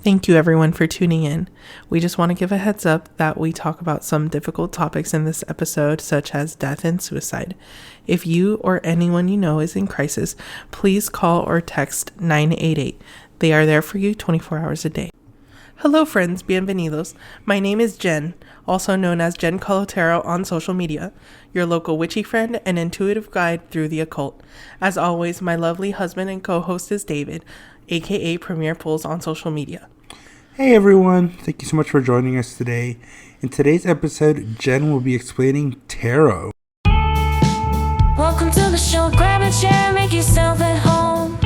Thank you everyone for tuning in. We just want to give a heads up that we talk about some difficult topics in this episode, such as death and suicide. If you or anyone you know is in crisis, please call or text 988. They are there for you 24 hours a day. Hello friends, bienvenidos. My name is Jen, also known as Jen Colotero on social media, your local witchy friend and intuitive guide through the occult. As always, my lovely husband and co-host is David, aka Premier Pulls on social media. Hey everyone, thank you so much for joining us today. In today's episode, Jen will be explaining tarot. Welcome to the show, grab a chair, make yourself at home.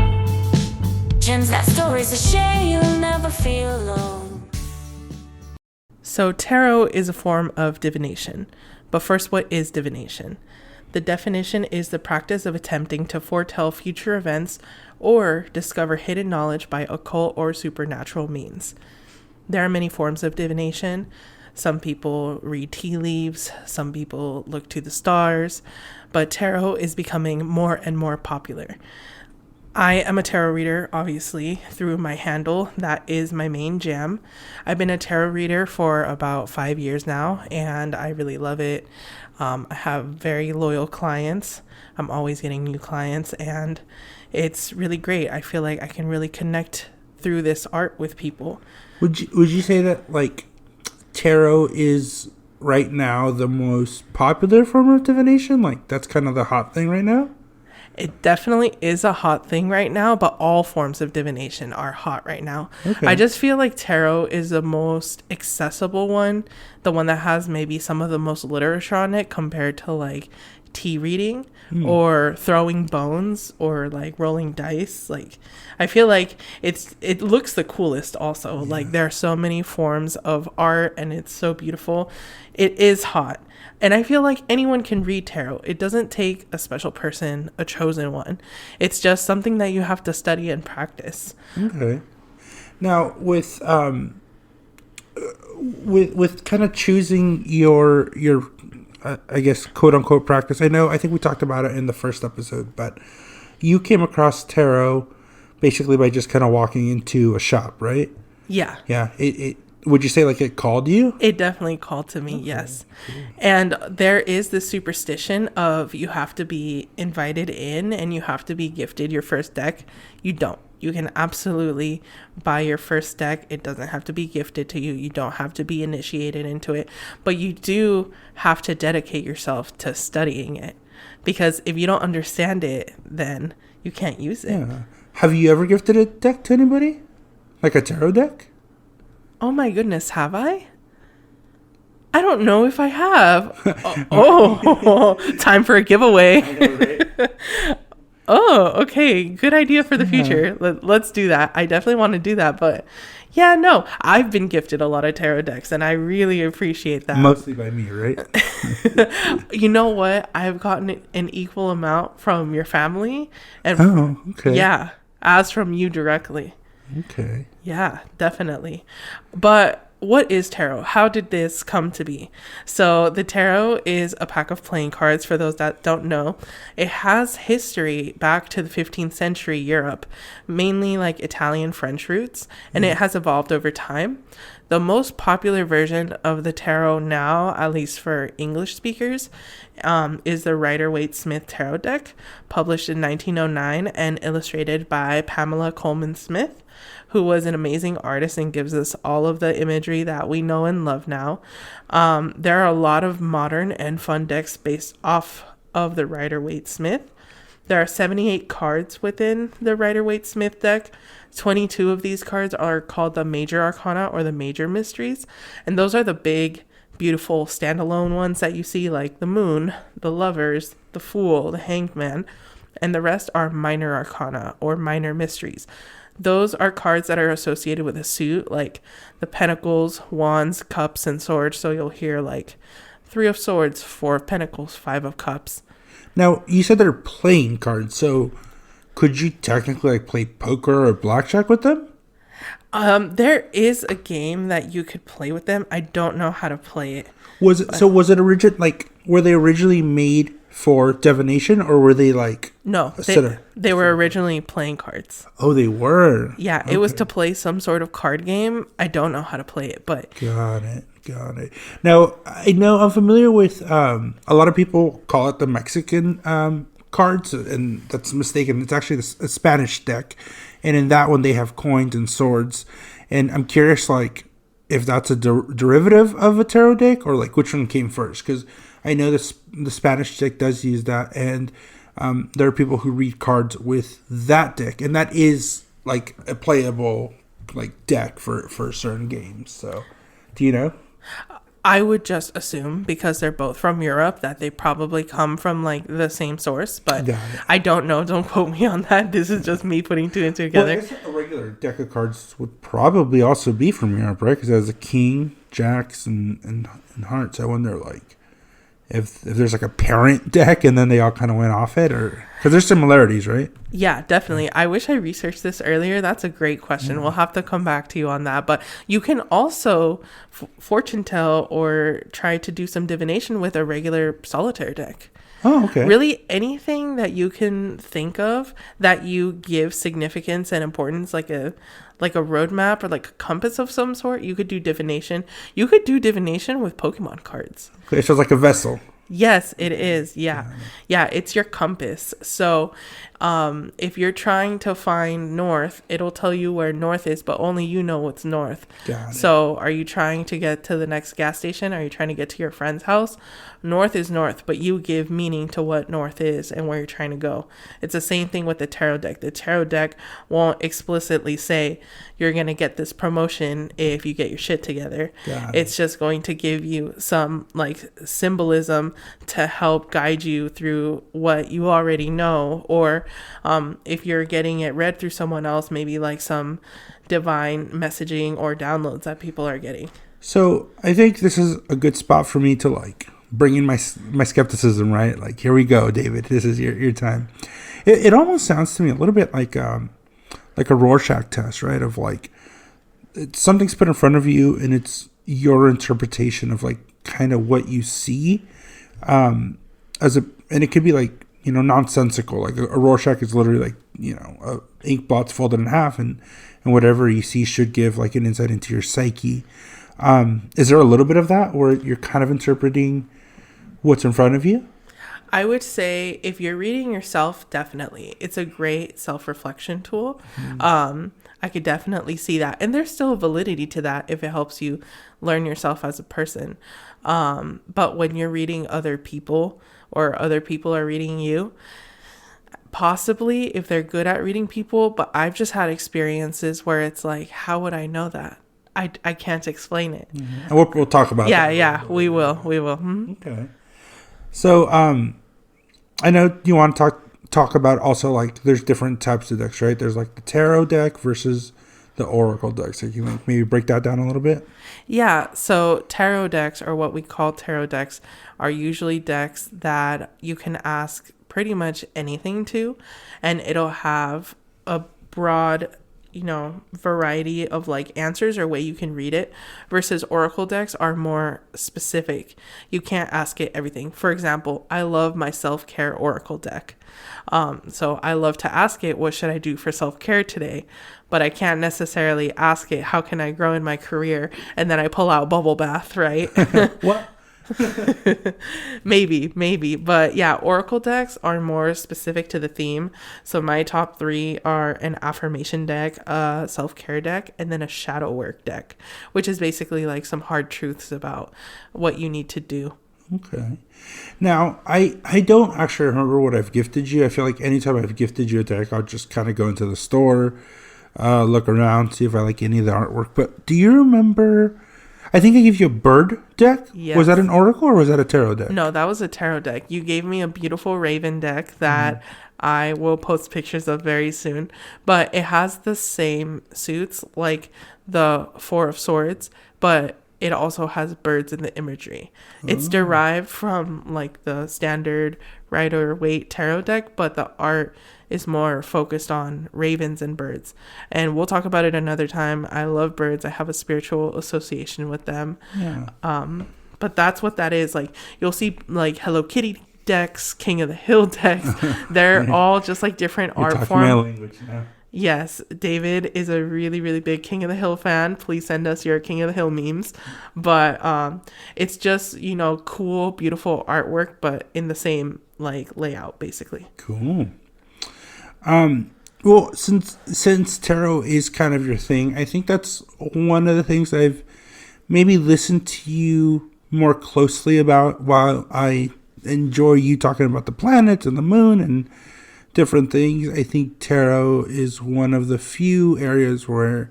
Jen's got stories to share, you'll never feel alone. So tarot is a form of divination. But first, what is divination? The definition is the practice of attempting to foretell future events or discover hidden knowledge by occult or supernatural means. There are many forms of divination. Some people read tea leaves, some people look to the stars, but tarot is becoming more and more popular. I am a tarot reader, obviously, through my handle. That is my main jam. I've been a tarot reader for about 5 years now, and I really love it. I have very loyal clients. I'm always getting new clients, and it's really great. I feel like I can really connect through this art with people. Would you say that like tarot is right now the most popular form of divination? Like that's kind of the hot thing right now? It definitely is a hot thing right now, but all forms of divination are hot right now. Okay. I just feel like tarot is the most accessible one, the one that has maybe some of the most literature on it compared to like tea reading or throwing bones or like rolling dice. Like I feel like it looks the coolest also. Yeah. Like there are so many forms of art and it's so beautiful. It is hot. And I feel like anyone can read tarot. It doesn't take a special person, a chosen one. It's just something that you have to study and practice. Okay. Now with kind of choosing your I guess quote unquote practice. I think we talked about it in the first episode, but you came across tarot basically by just kind of walking into a shop, right? Yeah. Yeah. It would you say like it called you? It definitely called to me, okay. Yes. Cool. And there is this superstition of you have to be invited in and you have to be gifted your first deck. You don't. You can absolutely buy your first deck. It doesn't have to be gifted to you. You don't have to be initiated into it. But you do have to dedicate yourself to studying it. Because if you don't understand it, then you can't use it. Yeah. Have you ever gifted a deck to anybody? Like a tarot deck? Oh my goodness, have I? I don't know if I have. Oh, time for a giveaway. I know, right? Oh, okay. Good idea for the future. Let's do that. I definitely want to do that. But yeah, no, I've been gifted a lot of tarot decks and I really appreciate that. Mostly by me, right? You know what? I've gotten an equal amount from your family. And okay. Yeah, as from you directly. Okay. Yeah, definitely. But what is tarot? How did this come to be? So the tarot is a pack of playing cards for those that don't know. It has history back to the 15th century Europe, mainly like Italian French roots, and it has evolved over time. The most popular version of the tarot now, at least for English speakers, is the Rider-Waite-Smith Tarot deck, published in 1909 and illustrated by Pamela Colman Smith, who was an amazing artist and gives us all of the imagery that we know and love now. There are a lot of modern and fun decks based off of the Rider-Waite-Smith. There are 78 cards within the Rider-Waite-Smith deck. 22 of these cards are called the Major Arcana or the Major Mysteries. And those are the big, beautiful standalone ones that you see, like the Moon, the Lovers, the Fool, the Hanged Man. And the rest are Minor Arcana or Minor Mysteries. Those are cards that are associated with a suit, like the Pentacles, Wands, Cups, and Swords. So you'll hear like 3 of Swords, 4 of Pentacles, 5 of Cups. Now, you said they're playing cards, so could you technically like play poker or blackjack with them? There is a game that you could play with them. I don't know how to play it. Was it original? Like, were they originally made for divination, or were they like No, a set of- they were originally playing cards. Oh, they were. Yeah, it was to play some sort of card game. I don't know how to play it, but Got it. Now, I know I'm familiar with a lot of people call it the Mexican cards, and that's mistaken. It's actually a Spanish deck, and in that one they have coins and swords. And I'm curious, like, if that's a derivative of a tarot deck, or like which one came first? Because I know the Spanish deck does use that, and there are people who read cards with that deck, and that is like a playable like deck for certain games. So, do you know? I would just assume, because they're both from Europe, that they probably come from like the same source, but Got it. I don't know. Don't quote me on that. This is just me putting two and two Well, I together. guess a regular deck of cards would probably also be from Europe, right? Because it has a king, jacks, and hearts. I wonder, like, if there's like a parent deck, and then they all kind of went off it, or because there's similarities, right? Yeah, definitely. I wish I researched this earlier. That's a great question. We'll have to come back to you on that. But you can also fortune tell or try to do some divination with a regular solitaire deck. Oh, okay. Really, anything that you can think of that you give significance and importance, like a roadmap or like a compass of some sort, you could do divination. You could do divination with Pokemon cards. Okay, so it's like a vessel. Yes, it is. Yeah. Yeah, it's your compass. So if you're trying to find north, it'll tell you where north is, but only you know what's north. Got it. So are you trying to get to the next gas station? Are you trying to get to your friend's house? North is north, but you give meaning to what north is and where you're trying to go. It's the same thing with the tarot deck. The tarot deck won't explicitly say you're going to get this promotion if you get your shit together. Got it. It's just going to give you some like symbolism to help guide you through what you already know, or if you're getting it read through someone else, maybe like some divine messaging or downloads that people are getting. So I think this is a good spot for me to like bring in my skepticism, right? Like, here we go, David. This is your time. It almost sounds to me a little bit like a Rorschach test, right? Of like, something's put in front of you, and it's your interpretation of like kind of what you see. And it could be like, you know, nonsensical. Like a Rorschach is literally like, you know, ink blots folded in half, and whatever you see should give like an insight into your psyche. Is there a little bit of that where you're kind of interpreting what's in front of you? I would say if you're reading yourself, definitely. It's a great self-reflection tool. I could definitely see that. And there's still validity to that if it helps you learn yourself as a person. But when you're reading other people, or other people are reading you, possibly if they're good at reading people, but I've just had experiences where it's like, how would I know that? I can't explain it. And we'll talk about that. Yeah, we will. Mhm. Okay. So, I know you want to talk about also like there's different types of decks, right? There's like the tarot deck versus the oracle deck. So you can like maybe break that down a little bit. Yeah, so tarot decks, or what we call tarot decks, are usually decks that you can ask pretty much anything to, and it'll have a broad, you know, variety of like answers or way you can read it, versus oracle decks are more specific. You can't ask it everything. For example, I love my self-care oracle deck. So I love to ask it, what should I do for self-care today? But I can't necessarily ask it, how can I grow in my career? And then I pull out bubble bath, right? What? Maybe. But yeah, oracle decks are more specific to the theme. So my top 3 are an affirmation deck, a self-care deck, and then a shadow work deck, which is basically like some hard truths about what you need to do. Okay. Now, I don't actually remember what I've gifted you. I feel like anytime I've gifted you a deck, I'll just kind of go into the store, look around, see if I like any of the artwork. But do you remember... I think I gave you a bird deck. Yes. Was that an oracle or was that a tarot deck? No, that was a tarot deck. You gave me a beautiful raven deck that I will post pictures of very soon. But it has the same suits, like the 4 of Swords, but it also has birds in the imagery. It's derived from like the standard Rider-Waite tarot deck, but the art is more focused on ravens and birds. And we'll talk about it another time. I love birds. I have a spiritual association with them. Yeah. But that's what that is. Like, you'll see like Hello Kitty decks, King of the Hill decks. They're all just like different You're art talking forms. my language now. Yes, David is a really, really big King of the Hill fan. Please send us your King of the Hill memes. But it's just, cool, beautiful artwork, but in the same like layout, basically. Cool. Well, since tarot is kind of your thing, I think that's one of the things I've maybe listened to you more closely about. While I enjoy you talking about the planets and the moon and different things, I think tarot is one of the few areas where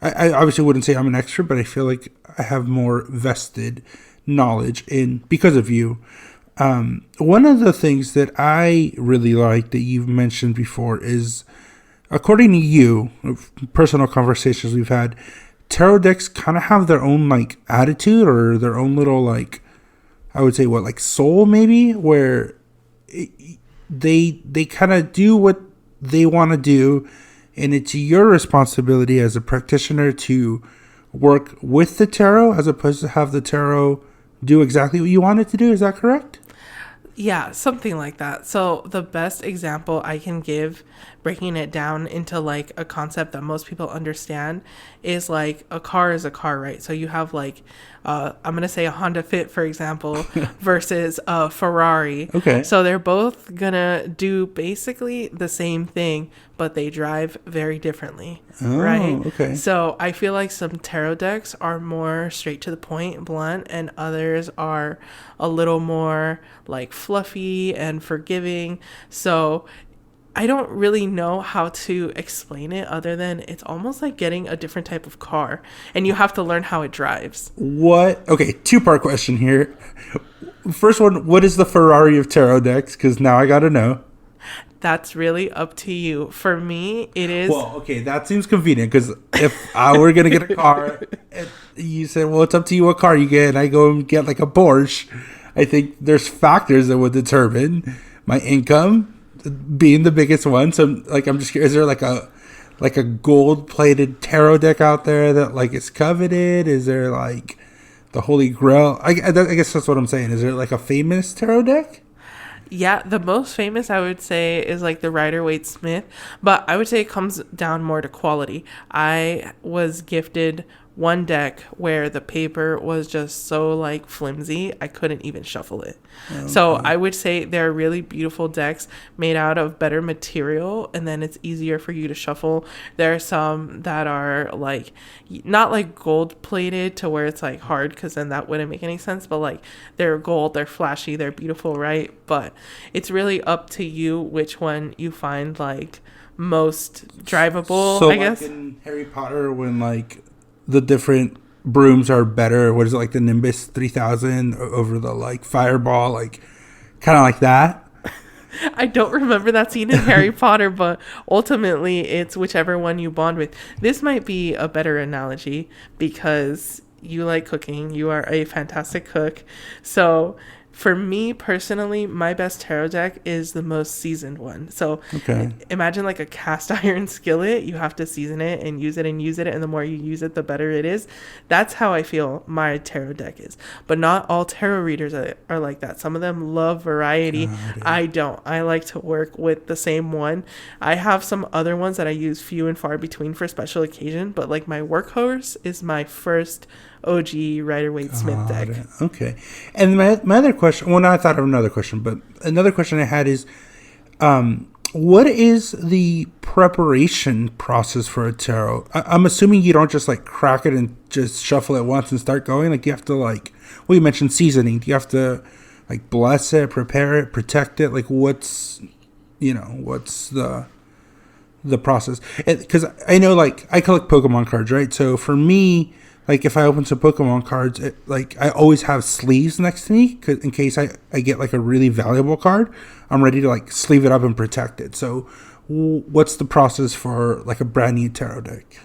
I obviously wouldn't say I'm an expert, but I feel like I have more vested knowledge in because of you. One of the things that I really like that you've mentioned before is, according to you, personal conversations we've had, tarot decks kind of have their own like attitude or their own little like, I would say like soul maybe, where they kind of do what they want to do, and it's your responsibility as a practitioner to work with the tarot as opposed to have the tarot do exactly what you want it to do. Is that correct? Yeah, something like that. So the best example I can give, breaking it down into like a concept that most people understand, is like a car is a car, right? So you have like, I'm going to say a Honda Fit, for example, versus a Ferrari. Okay. So they're both going to do basically the same thing, but they drive very differently, right? Okay. So I feel like some tarot decks are more straight to the point, blunt, and others are a little more like fluffy and forgiving. So I don't really know how to explain it other than it's almost like getting a different type of car, and you have to learn how it drives. What? Okay, two-part question here. First one, what is the Ferrari of tarot decks? Because now I got to know. That's really up to you. For me, it is... Well, okay, that seems convenient because if I were going to get a car and you said, well, it's up to you what car you get, and I go and get like a Porsche, I think there's factors that would determine my income being the biggest one. So like, I'm just curious, is there like a gold-plated tarot deck out there that like is coveted? Is there like the Holy Grail? I guess that's what I'm saying. Is there like a famous tarot deck? Yeah, the most famous I would say is like the Rider-Waite-Smith, but I would say it comes down more to quality. I was gifted one deck where the paper was just so like flimsy, I couldn't even shuffle it. Okay. So I would say they're really beautiful decks made out of better material, and then it's easier for you to shuffle. There are some that are like not like gold plated to where it's like hard, because then that wouldn't make any sense, but like they're gold, they're flashy, they're beautiful, right? But it's really up to you which one you find like most drivable, so I guess. Like in Harry Potter, when like the different brooms are better, what is it, like the Nimbus 3000 over the like Fireball, like kind of like that? I don't remember that scene in Harry Potter, but ultimately it's whichever one you bond with. This might be a better analogy because you like cooking. You are a fantastic cook. So for me personally, my best tarot deck is the most seasoned one. So okay. Imagine like a cast iron skillet. You have to season it and use it and use it. And the more you use it, the better it is. That's how I feel my tarot deck is. But not all tarot readers are like that. Some of them love variety. I don't. I like to work with the same one. I have some other ones that I use few and far between for special occasion. But like my workhorse is my first OG Rider-Waite-Smith deck. Okay. And my other question, well, now I thought of another question, but another question I had is, what is the preparation process for a tarot? I'm assuming you don't just like crack it and just shuffle it once and start going. Like you have to like, well, you mentioned seasoning. Do you have to like bless it, prepare it, protect it? Like what's the process? Because I know like I collect Pokemon cards, right? So for me, like if I open some Pokemon cards, like I always have sleeves next to me in case I get like a really valuable card. I'm ready to like sleeve it up and protect it. So what's the process for like a brand new tarot deck?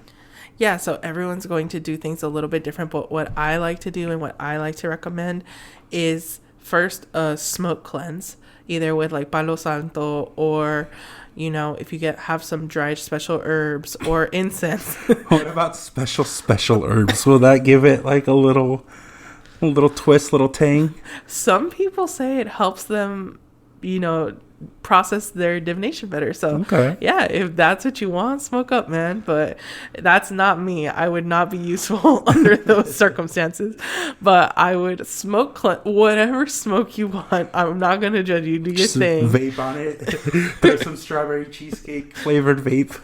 Yeah, so everyone's going to do things a little bit different, but what I like to do and what I like to recommend is first a smoke cleanse, either with like Palo Santo or, if you have some dried special herbs or incense. What about special herbs? Will that give it like a little twist, little tang? Some people say it helps them process their divination better. So Okay. yeah, if that's what you want, smoke up, man. But that's not me. I would not be useful under those circumstances. But I would smoke whatever smoke you want. I'm not gonna judge you. Do your Just thing. vape on it. Throw some strawberry cheesecake flavored vape.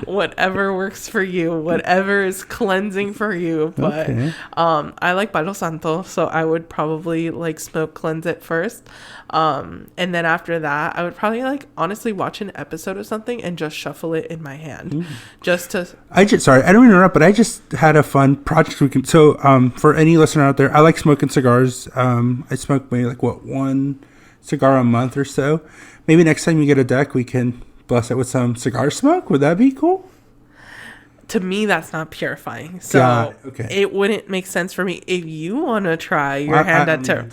Whatever works for you. Whatever is cleansing for you. But Okay. I like Palo Santo, so I would probably like smoke cleanse it first. And then after that, I would probably like honestly watch an episode of something and just shuffle it in my hand, just to. Sorry, I don't interrupt, but I just had a fun project weekend. So, for any listener out there, I like smoking cigars. I smoke maybe like one cigar a month or so. Maybe next time you get a deck, we can bless it with some cigar smoke. Would that be cool? To me, that's not purifying, so Got it. Okay. it wouldn't make sense for me. If you want to try your hand at tarot,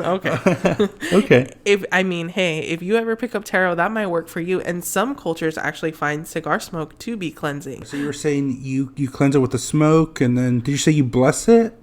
okay. Okay. If you ever pick up tarot, that might work for you. And some cultures actually find cigar smoke to be cleansing. So you were saying you cleanse it with the smoke, and then did you say you bless it?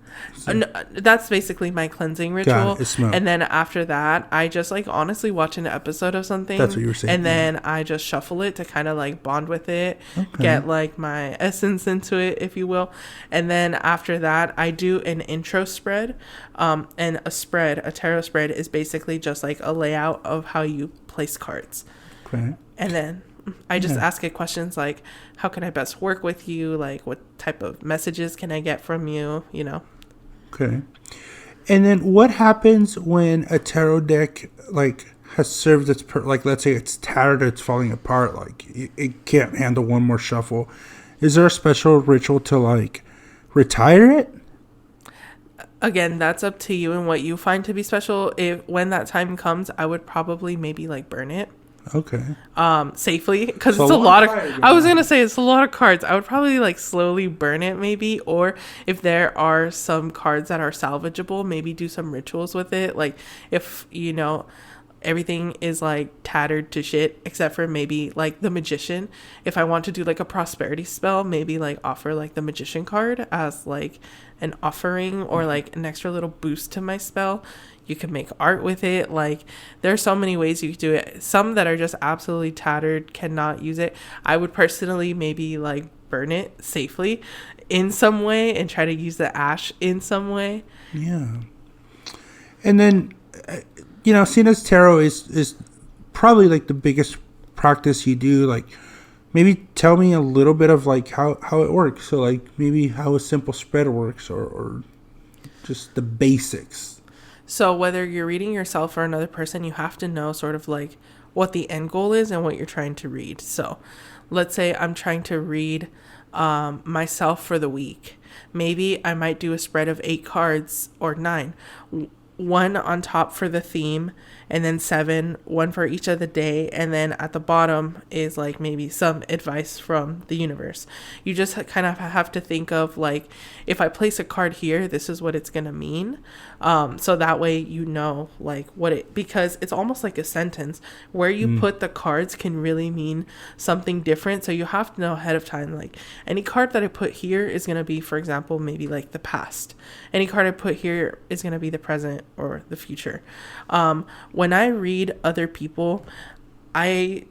No, that's basically my cleansing ritual. it's smoke. And then after that, I just like honestly watch an episode of something. That's what you were saying, And then I just shuffle it to kind of like bond with it, get like my essence into it, if you will. And then after that, I do an intro spread. And a tarot spread is basically just like a layout of how you place cards. Okay. And then I just ask it questions like, how can I best work with you? Like, what type of messages can I get from you? Okay. And then what happens when a tarot deck like has served its like let's say it's tattered, it's falling apart, like it can't handle one more shuffle? Is there a special ritual to like retire it? Again, that's up to you and what you find to be special. When that time comes, I would probably maybe like burn it Okay. safely, because So it's a a lot of fire, I was gonna say it's a lot of cards. I would probably like slowly burn it maybe, or if there are some cards that are salvageable, maybe do some rituals with it. Like if everything is like tattered to shit except for maybe like the magician, if I want to do like a prosperity spell, maybe like offer like the magician card as like an offering or like an extra little boost to my spell. You can make art with it. Like there's so many ways you could do it. Some that are just absolutely tattered, cannot use it. I would personally maybe like burn it safely in some way and try to use the ash in some way. Yeah. And then seeing as tarot is probably like the biggest practice you do, like maybe tell me a little bit of like how it works. So like maybe how a simple spread works or just the basics. So whether you're reading yourself or another person, you have to know sort of like what the end goal is and what you're trying to read. So let's say I'm trying to read myself for the week. Maybe I might do a spread of 8 cards or 9. One on top for the theme, and then 7, one for each of the day, and then at the bottom is like maybe some advice from the universe. You just kind of have to think of like, if I place a card here, this is what it's gonna mean. So that way like because it's almost like a sentence. Where you put the cards can really mean something different. So you have to know ahead of time, like any card that I put here is gonna be, for example, maybe like the past. Any card I put here is gonna be the present or the future. When I read other people, I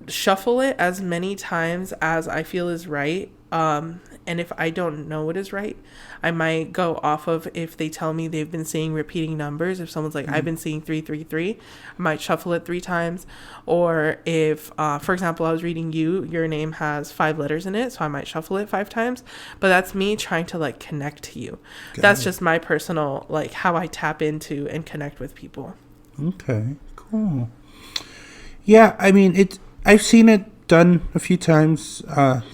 shuffle it as many times as I feel is right. And if I don't know what is right, I might go off of if they tell me they've been seeing repeating numbers. If someone's like, I've been seeing 333, I might shuffle it 3 times. Or if, for example, I was reading your name has 5 letters in it, so I might shuffle it 5 times. But that's me trying to like connect to you. That's just my personal, like how I tap into and connect with people. Okay, cool. Yeah, I mean, I've seen it done a few times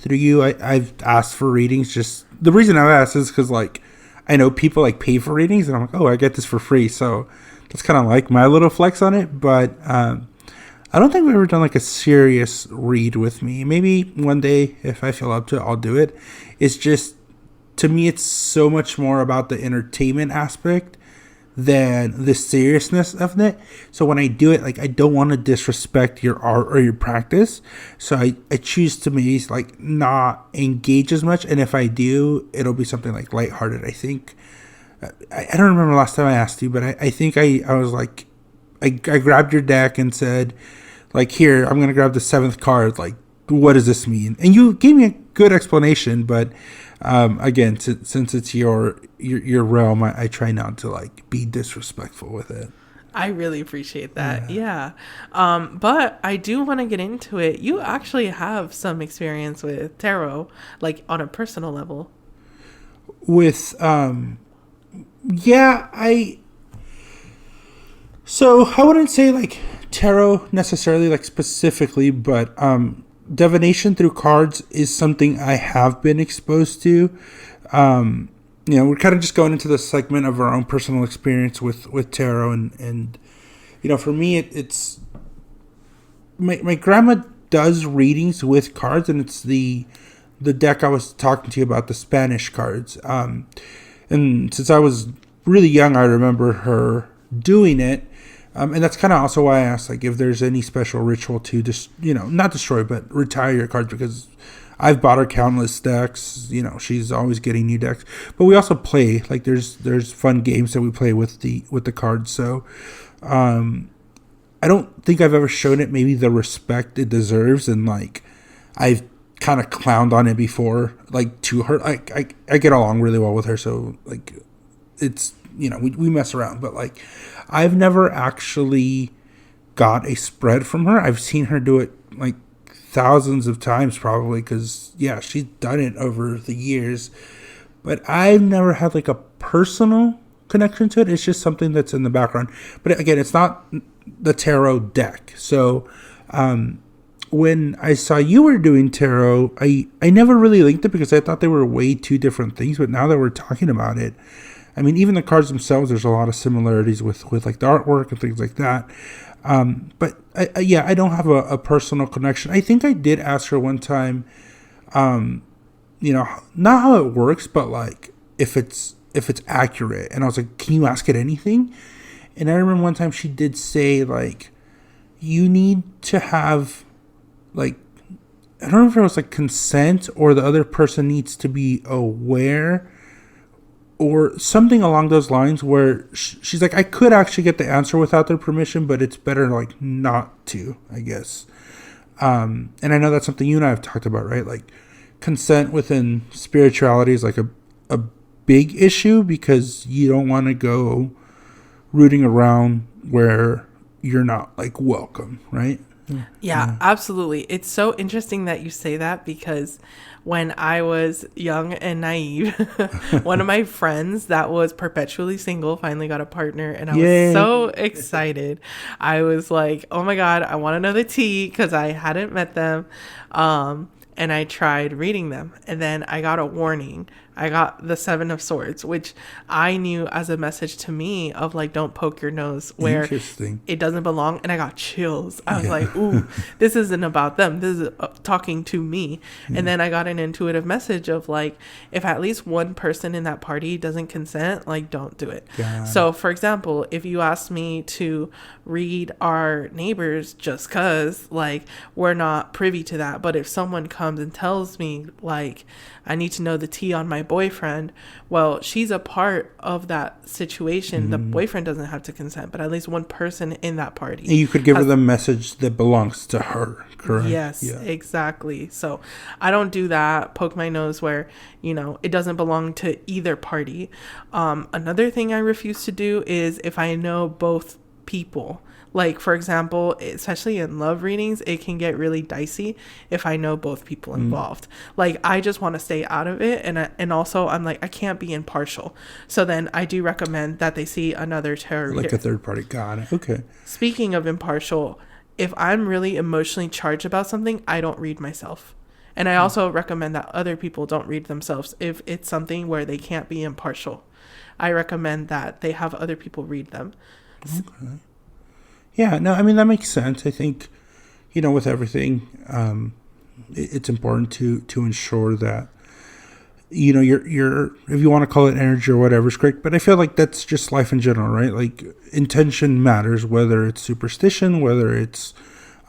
through you. I've asked for readings. Just the reason I've asked is because like I know people like pay for readings, and I'm like, oh, I get this for free. So that's kind of like my little flex on it. But I don't think we've ever done like a serious read with me. Maybe one day if I feel up to it, I'll do it. It's just, to me, it's so much more about the entertainment aspect than the seriousness of it. So when I do it, like I don't want to disrespect your art or your practice. So I choose to maybe like not engage as much. And if I do, it'll be something like lighthearted. I think I don't remember last time I asked you, but I think I was like I grabbed your deck and said, like, here, I'm gonna grab the 7th card. Like, what does this mean? And you gave me a good explanation, but again, since it's your realm, I try not to like be disrespectful with it. I really appreciate that. Yeah. But I do want to get into it. You actually have some experience with tarot, like on a personal level. With so I wouldn't say like tarot necessarily, like specifically, but divination through cards is something I have been exposed to. We're kind of just going into the segment of our own personal experience with tarot, and for me, it's my grandma does readings with cards, and it's the deck I was talking to you about, the Spanish cards. And since I was really young, I remember her doing it. And that's kind of also why I asked, like, if there's any special ritual to just, not destroy, but retire your cards, because I've bought her countless decks. She's always getting new decks. But we also play, like, there's fun games that we play with the cards. So, I don't think I've ever shown it maybe the respect it deserves, and like, I've kind of clowned on it before, like, to her. I get along really well with her, so like, it's we mess around, but like, I've never actually got a spread from her. I've seen her do it like thousands of times probably, because she's done it over the years, but I've never had like a personal connection to it. It's just something that's in the background. But again, it's not the tarot deck. So when I saw you were doing tarot, I never really linked it because I thought they were way two different things. But now that we're talking about it, I mean, even the cards themselves, there's a lot of similarities with like the artwork and things like that. But I don't have a personal connection. I think I did ask her one time, not how it works, but like if it's accurate. And I was like, can you ask it anything? And I remember one time she did say, like, you need to have, like, I don't know if it was like consent, or the other person needs to be aware, or something along those lines, where she's like, I could actually get the answer without their permission, but it's better like not to, I guess. And I know that's something you and I have talked about, right? Like, consent within spirituality is like a big issue, because you don't want to go rooting around where you're not like welcome, right? Yeah, absolutely. It's so interesting that you say that, because when I was young and naive, one of my friends that was perpetually single finally got a partner, and I was so excited. I was like, oh my God, I want to know the tea, because I hadn't met them. And I tried reading them, and then I got a warning. I got the 7 of Swords, which I knew as a message to me of like, don't poke your nose where it doesn't belong. And I got chills. I was like, ooh, this isn't about them. This is talking to me. Yeah. And then I got an intuitive message of like, if at least one person in that party doesn't consent, like, don't do it. God. So for example, if you asked me to read our neighbors just cause, like, we're not privy to that. But if someone comes and tells me like, I need to know the tea on my boyfriend, well, she's a part of that situation. The boyfriend doesn't have to consent, but at least one person in that party. And you could give her the message that belongs to her, correct? Yes, exactly. So I don't do that, poke my nose where, it doesn't belong to either party. Another thing I refuse to do is if I know both people. Like, for example, especially in love readings, it can get really dicey if I know both people involved. Like, I just want to stay out of it. And also, I'm like, I can't be impartial. So then I do recommend that they see another tarot reader. Like a third party. Got it. Okay. Speaking of impartial, if I'm really emotionally charged about something, I don't read myself. And I also recommend that other people don't read themselves if it's something where they can't be impartial. I recommend that they have other people read them. Okay. Yeah, no, I mean, that makes sense. I think, with everything, it's important to ensure that, your if you want to call it energy or whatever is correct. But I feel like that's just life in general, right? Like, intention matters, whether it's superstition, whether it's,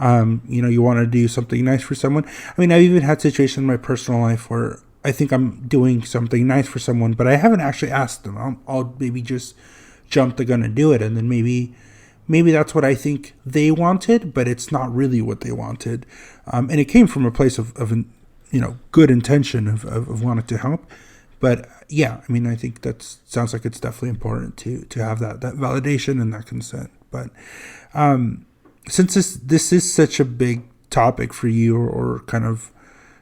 you want to do something nice for someone. I mean, I've even had situations in my personal life where I think I'm doing something nice for someone, but I haven't actually asked them. I'll maybe just jump the gun and do it, and then maybe maybe that's what I think they wanted, but it's not really what they wanted. And it came from a place of good intention of wanting to help. But yeah, I mean, I think that sounds like it's definitely important to have that validation and that consent. But since this is such a big topic for you, or kind of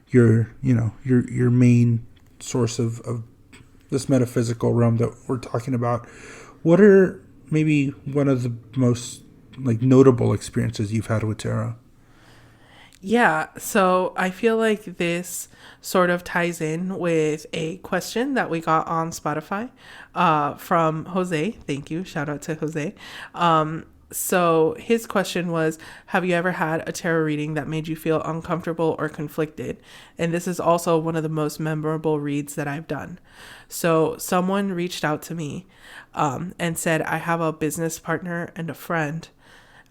your main source of this metaphysical realm that we're talking about, what are maybe one of the most notable experiences you've had with tarot? Yeah, so I feel like this sort of ties in with a question that we got on Spotify from Jose. Thank you. Shout out to Jose. So his question was, have you ever had a tarot reading that made you feel uncomfortable or conflicted? And this is also one of the most memorable reads that I've done. So someone reached out to me and said, I have a business partner and a friend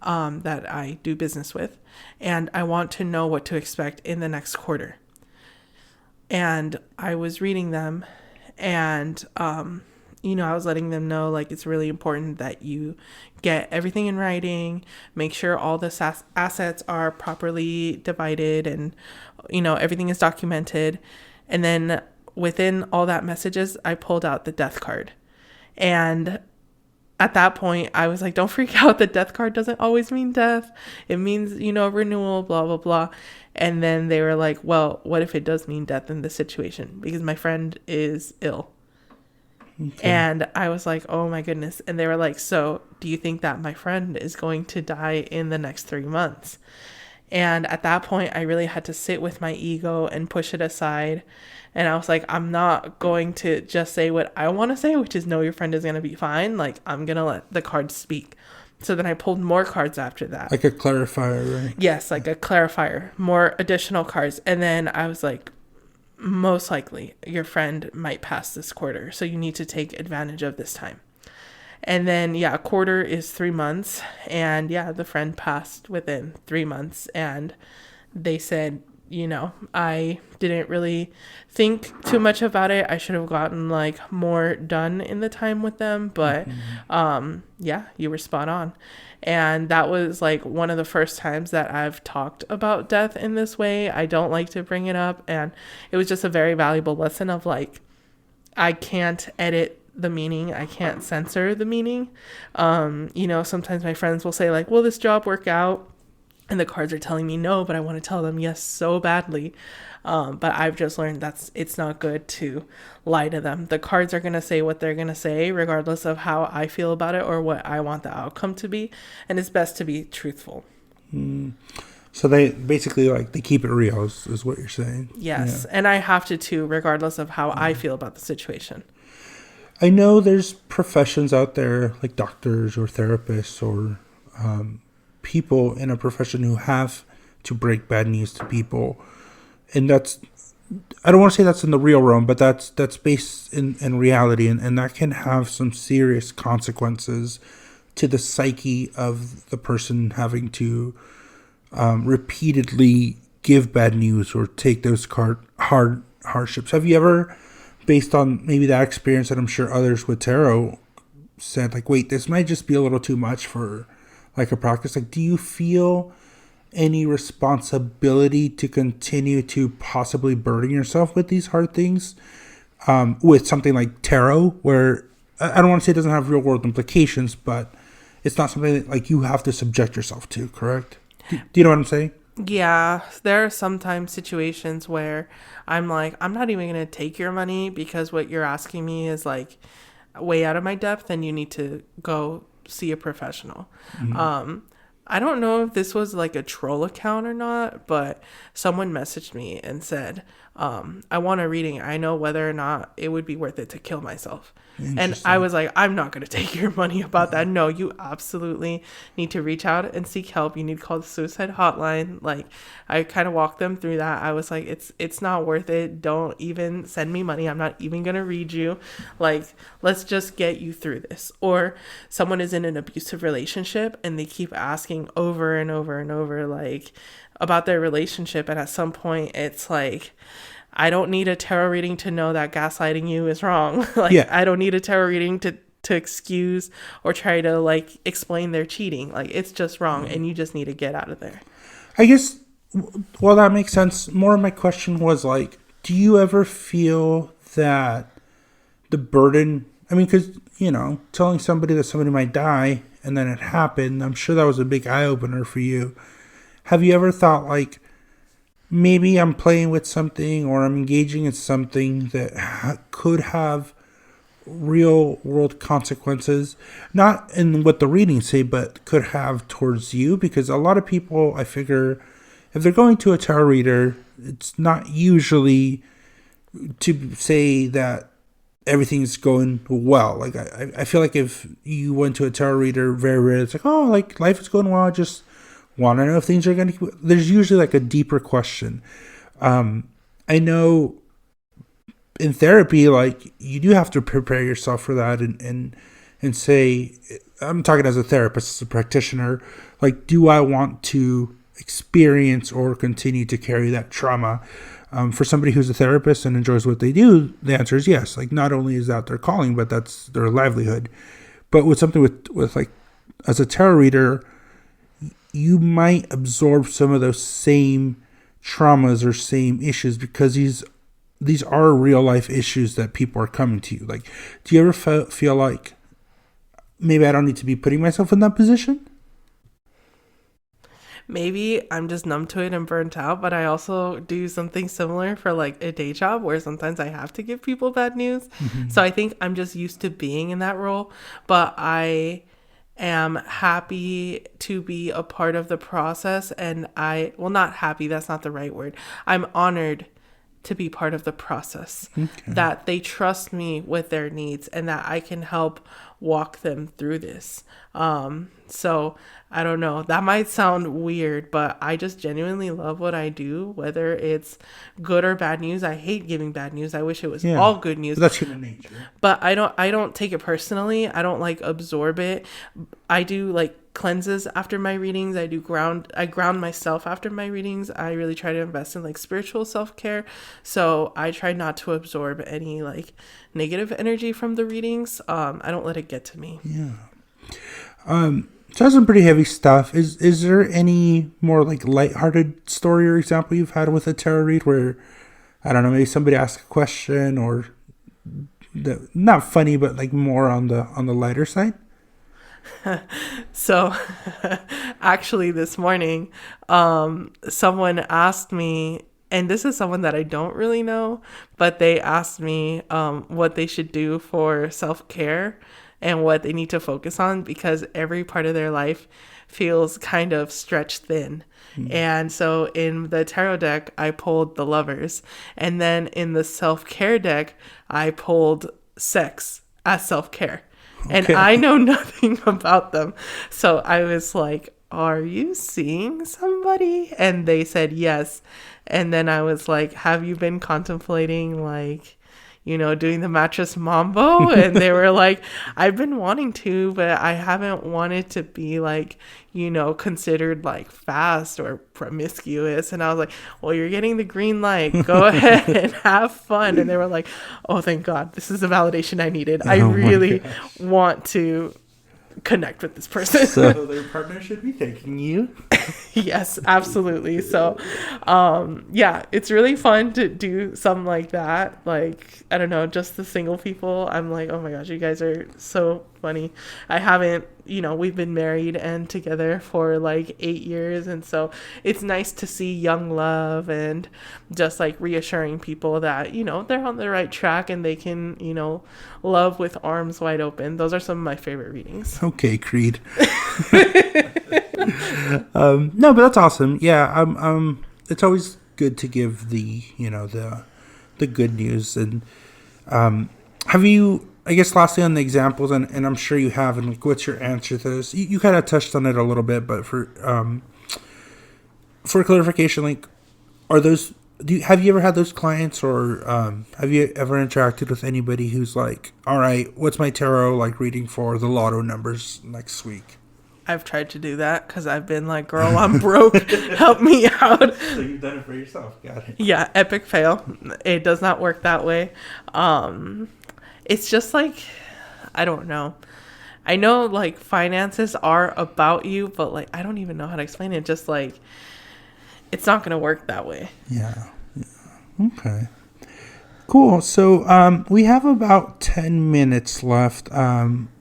that I do business with, and I want to know what to expect in the next quarter. And I was reading them, and I was letting them know, it's really important that you get everything in writing, make sure all the assets are properly divided, and everything is documented. And then within all that messages, I pulled out the death card. And at that point, I was like, don't freak out. The death card doesn't always mean death. It means, renewal, blah, blah, blah. And then they were like, well, what if it does mean death in this situation? Because my friend is ill. Okay. And I was like, oh my goodness. And they were like, so do you think that my friend is going to die in the next 3 months? And at that point, I really had to sit with my ego and push it aside. And I was like, I'm not going to just say what I want to say, which is, no, your friend is going to be fine. I'm going to let the cards speak. So then I pulled more cards after that. Like a clarifier, right? Yes, like a clarifier, more additional cards. And then I was like, most likely your friend might pass this quarter. So you need to take advantage of this time. And then, a quarter is 3 months. And the friend passed within 3 months. And they said, I didn't really think too much about it. I should have gotten more done in the time with them. But you were spot on. And that was one of the first times that I've talked about death in this way. I don't like to bring it up. And it was just a very valuable lesson of I can't edit the meaning. I can't censor the meaning. Sometimes my friends will say will this job work out? And the cards are telling me no, but I want to tell them yes so badly. But I've just learned it's not good to lie to them. The cards are going to say what they're going to say, regardless of how I feel about it or what I want the outcome to be. And it's best to be truthful. So they basically they keep it real is what you're saying. Yes. Yeah. And I have to too, regardless of how I feel about the situation. I know there's professions out there like doctors or therapists or people in a profession who have to break bad news to people, and I don't want to say that's in the real realm, but that's based in reality, and that can have some serious consequences to the psyche of the person having to repeatedly give bad news or take those hardships. Have you ever, based on maybe that experience, and I'm sure others with tarot, said wait, this might just be a little too much for a practice? Do you feel any responsibility to continue to possibly burden yourself with these hard things with something like tarot, where I don't want to say it doesn't have real world implications, but it's not something that you have to subject yourself to, correct? Do you know what I'm saying? Yeah, there are sometimes situations where I'm I'm not even going to take your money because what you're asking me is way out of my depth, and you need to go see a professional. Mm-hmm. I don't know if this was a troll account or not, but someone messaged me and said, I want a reading. I know whether or not it would be worth it to kill myself. And I was like, I'm not going to take your money about that. No, you absolutely need to reach out and seek help. You need to call the suicide hotline. I kind of walked them through that. I was like, it's not worth it. Don't even send me money. I'm not even going to read you. Let's just get you through this. Or someone is in an abusive relationship and they keep asking over and over and over, about their relationship. And at some point it's I don't need a tarot reading to know that gaslighting you is wrong. I don't need a tarot reading to excuse or try to like explain their cheating. Like, it's just wrong, and you just need to get out of there. I guess, well, that makes sense. More of my question was like, do you ever feel that the burden, I mean, because, telling somebody that somebody might die and then it happened, I'm sure that was a big eye-opener for you. Have you ever thought like, maybe I'm playing with something or I'm engaging in something that could have real world consequences, not in what the readings say, but could have towards you? Because a lot of people, I figure, if they're going to a tarot reader, it's not usually to say that everything's going well. Like, I feel like if you went to a tarot reader, very rarely it's like, oh, like life is going well, I just want to know if things are going to, there's usually like a deeper question. I know in therapy, like, you do have to prepare yourself for that and say, I'm talking as a therapist, as a practitioner, like, do I want to experience or continue to carry that trauma? For somebody who's a therapist and enjoys what they do, the answer is yes. Like, not only is that their calling, but that's their livelihood. But with something with like, as a tarot reader, you might absorb some of those same traumas or same issues because these are real life issues that people are coming to you. Like, do you ever feel like maybe I don't need to be putting myself in that position? Maybe I'm just numb to it and burnt out, but I also do something similar for like a day job where sometimes I have to give people bad news. Mm-hmm. So I think I'm just used to being in that role, but I am happy to be a part of the process. And not happy, that's not the right word. I'm honored to be part of the process, that they trust me with their needs and that I can help walk them through this. So I don't know, that might sound weird, but I just genuinely love what I do, whether it's good or bad news. I hate giving bad news. I wish it was all good news. But that's human nature. But I don't take it personally. I don't like absorb it. I do like cleanses after my readings. I ground myself after my readings. I really try to invest in like spiritual self-care. So I try not to absorb any like negative energy from the readings. I don't let it get to me. Yeah. So that's some pretty heavy stuff. Is there any more like lighthearted story or example you've had with a tarot read where, I don't know, maybe somebody asked a question or not funny, but like more on the lighter side? So actually this morning, someone asked me, and this is someone that I don't really know, but they asked me what they should do for self-care and what they need to focus on because every part of their life feels kind of stretched thin. And so in the tarot deck, I pulled the Lovers. And then in the self-care deck, I pulled sex as self-care. Okay. And I know nothing about them. So I was like, are you seeing somebody? And they said yes. And then I was like, have you been contemplating like, doing the mattress mambo? And they were like, I've been wanting to, but I haven't wanted to be like, considered like fast or promiscuous. And I was like, well, you're getting the green light. Go ahead and have fun. And they were like, oh, thank God. This is the validation I needed. I really want to connect with this person. So their partner should be thanking you. Yes, absolutely. So yeah, it's really fun to do something like that. Like, I don't know, just the single people, I'm like, oh my gosh, you guys are so funny. I haven't, we've been married and together for like 8 years, and so it's nice to see young love and just like reassuring people that they're on the right track and they can love with arms wide open. Those are some of my favorite readings. Okay, Creed. No, but that's awesome. Yeah, it's always good to give the the good news. And have you, I guess, lastly on the examples, and I'm sure you have, and like, what's your answer to this? You kind of touched on it a little bit, but for clarification, like, are those? Have you ever had those clients, or have you ever interacted with anybody who's like, all right, what's my tarot like reading for the lotto numbers next week? I've tried to do that because I've been like, girl, I'm broke. Help me out. So you've done it for yourself. Got it. Yeah, epic fail. It does not work that way. It's just like, I don't know. I know like finances are about you, but like I don't even know how to explain it. Just like it's not going to work that way. Yeah. Okay. Cool. So we have about 10 minutes left.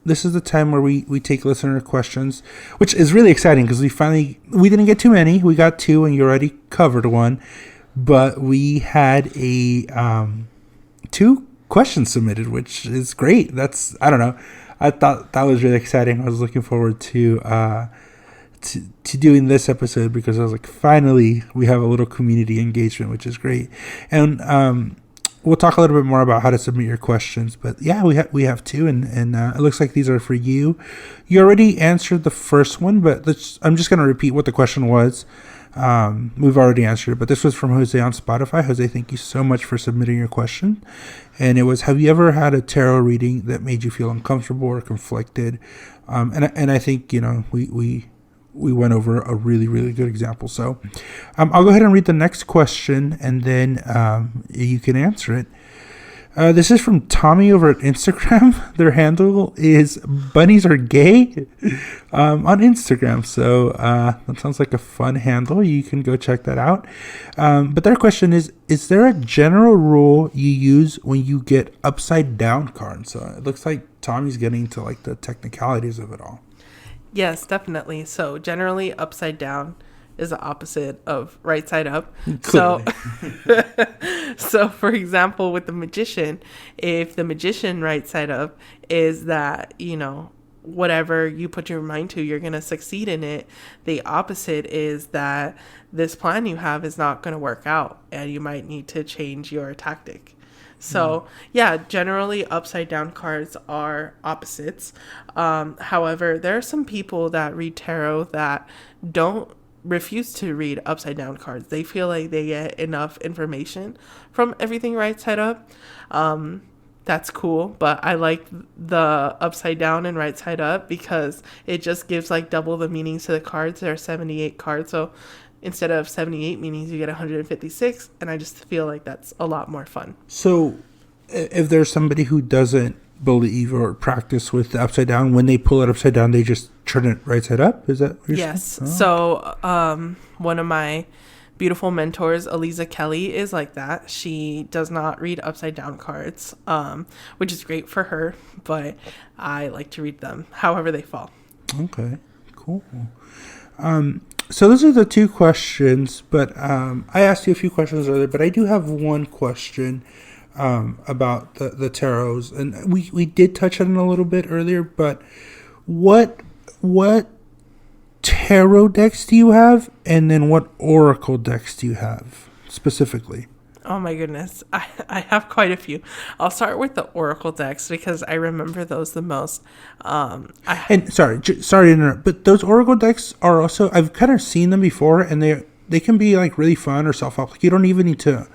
This is the time where we take listener questions, which is really exciting because we didn't get too many. We got 2 and you already covered 1. But we had a 2 questions submitted, which is great. I don't know. I thought that was really exciting. I was looking forward to doing this episode because I was like, finally, we have a little community engagement, which is great. And we'll talk a little bit more about how to submit your questions. But yeah, we have 2, and it looks like these are for you. You already answered the first one, but I'm just going to repeat what the question was. We've already answered it, but this was from Jose on Spotify. Jose, thank you so much for submitting your question. And it was, have you ever had a tarot reading that made you feel uncomfortable or conflicted? And I think, we went over a really, really good example. So I'll go ahead and read the next question, and then you can answer it. This is from Tommy over at Instagram. Their handle is Bunnies Are Gay on Instagram. So that sounds like a fun handle. You can go check that out. But their question is there a general rule you use when you get upside down cards? So it looks like Tommy's getting to like the technicalities of it all. Yes, definitely. So generally upside down is the opposite of right side up. Clearly. So for example, with the magician, if the magician right side up is that, whatever you put your mind to, you're going to succeed in it. The opposite is that this plan you have is not going to work out and you might need to change your tactic. So, yeah, generally upside down cards are opposites. However, there are some people that read tarot that refuse to read upside down cards. They feel like they get enough information from everything right side up. That's cool, but I like the upside down and right side up because it just gives like double the meanings to the cards. There are 78 cards, so instead of 78 meanings, you get 156, and I just feel like that's a lot more fun. So if there's somebody who doesn't believe or practice with the upside down, when they pull it upside down, they just turn it right side up? Is that what you're saying? Oh. So one of my beautiful mentors, Aliza Kelly, is like that. She does not read upside down cards, which is great for her, but I like to read them however they fall. Okay, cool. So those are the 2 questions, but I asked you a few questions earlier, but I do have one question about the tarots, and we did touch on it a little bit earlier, but what tarot decks do you have, and then what oracle decks do you have specifically? Oh my goodness, I have quite a few. I'll start with the oracle decks because I remember those the most. And sorry to interrupt, but those oracle decks are also, I've kind of seen them before, and they can be like really fun or self-help. Like you don't even need to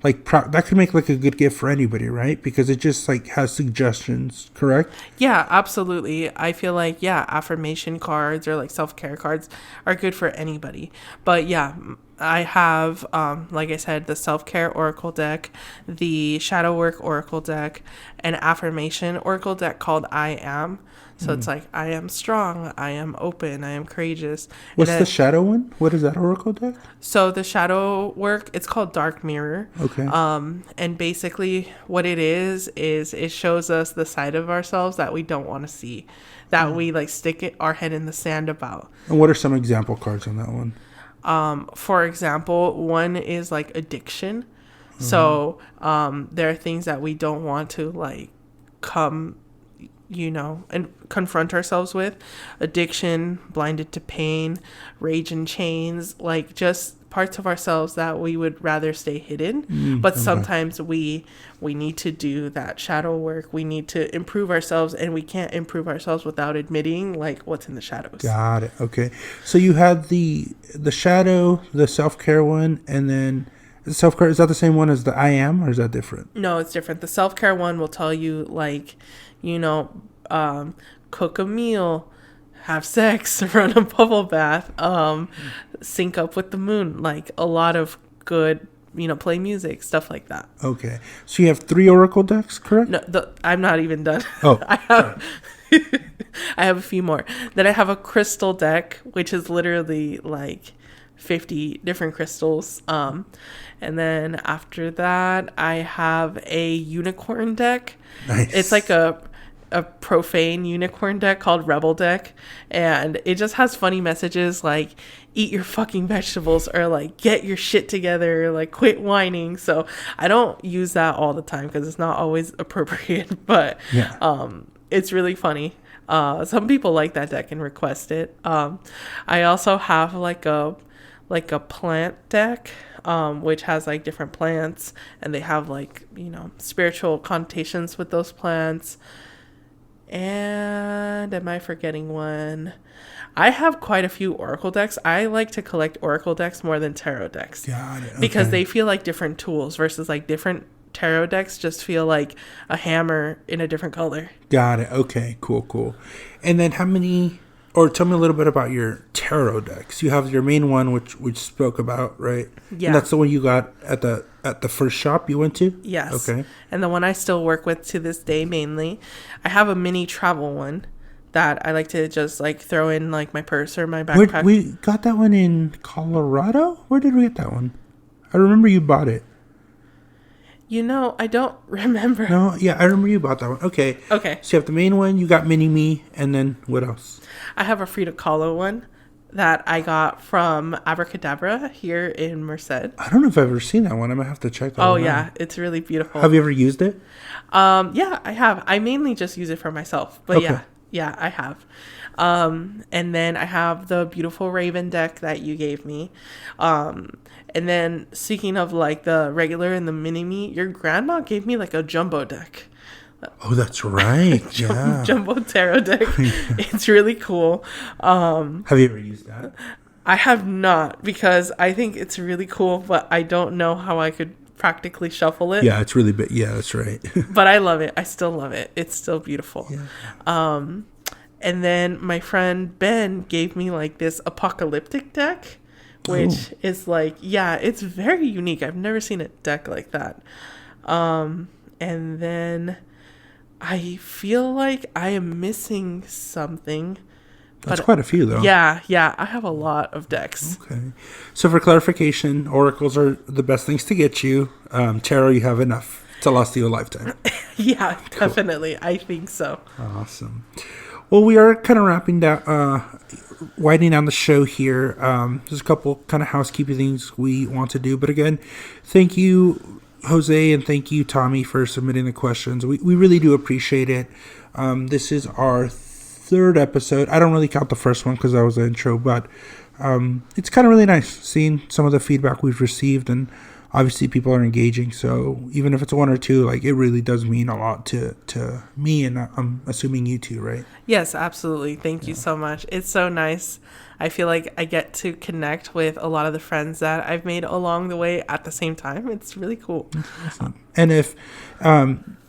like that could make like a good gift for anybody, right? Because it just like has suggestions, correct? Yeah, absolutely. I feel like affirmation cards or like self-care cards are good for anybody. But yeah, I have like I said, the self-care oracle deck, the shadow work oracle deck, an affirmation oracle deck called I Am. So it's like, I am strong, I am open, I am courageous. What's the shadow one? What is that oracle deck? So the shadow work, it's called Dark Mirror. Okay. And basically what it is it shows us the side of ourselves that we don't want to see, that we like stick our head in the sand about. And what are some example cards on that one? For example, one is like addiction. Mm-hmm. So there are things that we don't want to like come and confront ourselves with. Addiction, blinded to pain, rage and chains, like just parts of ourselves that we would rather stay hidden. But sometimes we need to do that shadow work. We need to improve ourselves, and we can't improve ourselves without admitting like what's in the shadows. Got it. Okay. So you had the shadow, the self-care one, and then self-care, is that the same one as the I Am, or is that different? No, it's different. The self-care one will tell you like, cook a meal, have sex, run a bubble bath, sync up with the moon, like a lot of good play music, stuff like that. Okay. So you have 3 oracle decks, correct? No, I'm not even done. Oh, I have I have a few more. Then I have a crystal deck, which is literally like 50 different crystals. And then after that, I have a unicorn deck. Nice. It's like a profane unicorn deck called Rebel Deck, and it just has funny messages like eat your fucking vegetables, or like get your shit together, or like quit whining. So I don't use that all the time because it's not always appropriate, but Yeah. it's really funny. Some people like that deck and request it. I also have like a plant deck, which has like different plants, and they have like spiritual connotations with those plants. And am I forgetting one? I have quite a few oracle decks. I like to collect oracle decks more than tarot decks. Got it. Because Okay. they feel like different tools versus like different tarot decks just feel like a hammer in a different color. Got it. Okay. Cool. And then how many? Or tell me a little bit about your tarot decks. You have your main one, which we spoke about, right? Yeah. And that's the one you got at the first shop you went to? Yes. Okay. And the one I still work with to this day mainly. I have a mini travel one that I like to just like throw in like my purse or my backpack. We got that one in Colorado? Where did we get that one? I remember you bought it. I don't remember. No? Yeah, I remember you bought that one. Okay. Okay. So you have the main one, you got Mini Me, and then what else? I have a Frida Kahlo one that I got from Abracadabra here in Merced. I don't know if I've ever seen that one. I might have to check that Oh one out. yeah, it's really beautiful. Have you ever used it? Yeah, I have. I mainly just use it for myself, but Okay. yeah, I have. And then I have the beautiful Raven deck that you gave me. And then speaking of like the regular and the mini me, your grandma gave me like a jumbo deck. Oh, that's right. Yeah. Jumbo tarot deck. It's really cool. Have you ever used that? I have not, because I think it's really cool, but I don't know how I could practically shuffle it. Yeah, it's really big. Yeah, that's right. But I love it. I still love it. It's still beautiful. Yeah. And then my friend Ben gave me like this apocalyptic deck, which is like, yeah, it's very unique. I've never seen a deck like that. And then I feel like I am missing something. That's quite a few, though. Yeah, I have a lot of decks. Okay. So for clarification, oracles are the best things to get you. Tarot, you have enough to last you a lifetime. Yeah, definitely. I think so. Awesome. Well, we are kind of wrapping down, winding down the show here. There's a couple kind of housekeeping things we want to do. But again, thank you, Jose, and thank you, Tommy, for submitting the questions. We really do appreciate it. This is our third episode. I don't really count the first one because that was the intro, but it's kind of really nice seeing some of the feedback we've received, and obviously people are engaging. So even if it's one or two, like, it really does mean a lot to me, and I'm assuming you too, right? Yes, absolutely. Thank you so much. It's so nice. I feel like I get to connect with a lot of the friends that I've made along the way at the same time. It's really cool. Awesome. And if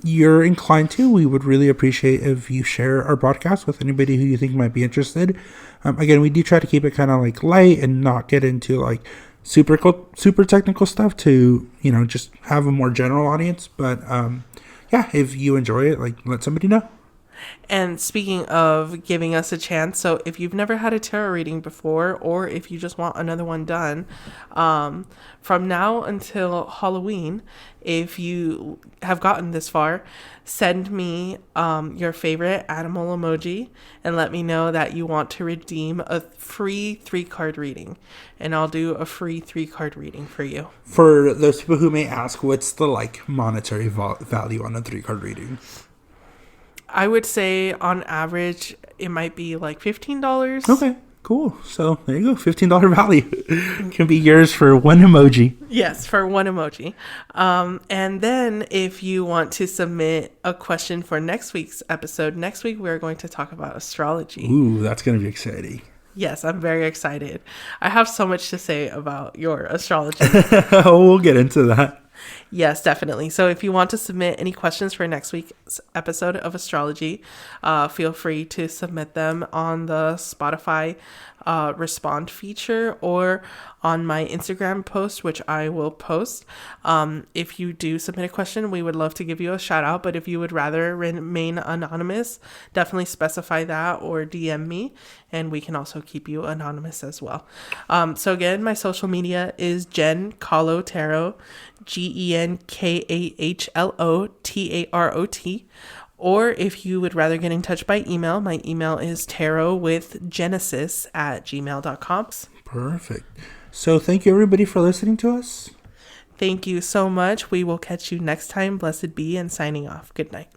you're inclined to, we would really appreciate if you share our podcast with anybody who you think might be interested. Again, we do try to keep it kind of like light and not get into like super technical stuff to, just have a more general audience. But yeah, if you enjoy it, like, let somebody know. And speaking of giving us a chance, so if you've never had a tarot reading before, or if you just want another one done, from now until Halloween, if you have gotten this far, send me your favorite animal emoji and let me know that you want to redeem a free 3-card reading, and I'll do a free 3-card reading for you. For those people who may ask, what's the monetary value on a 3-card reading? I would say on average it might be like $15. Okay, cool. So there you go, $15 value can be yours for one emoji. Yes, for one emoji. And then if you want to submit a question for next week's episode, next week we're going to talk about astrology. Ooh, that's going to be exciting. Yes, I'm very excited. I have so much to say about your astrology. We'll get into that. Yes, definitely. So if you want to submit any questions for next week's episode of astrology, feel free to submit them on the Spotify respond feature or on my Instagram post, which I will post. If you do submit a question, we would love to give you a shout out. But if you would rather remain anonymous, definitely specify that or DM me, and we can also keep you anonymous as well. So again, my social media is Jen Kahlo Tarot, GenKahloTarot. Or if you would rather get in touch by email, my email is tarotwithgenesis@gmail.com. Perfect. So thank you everybody for listening to us. Thank you so much. We will catch you next time. Blessed be, and signing off. Good night.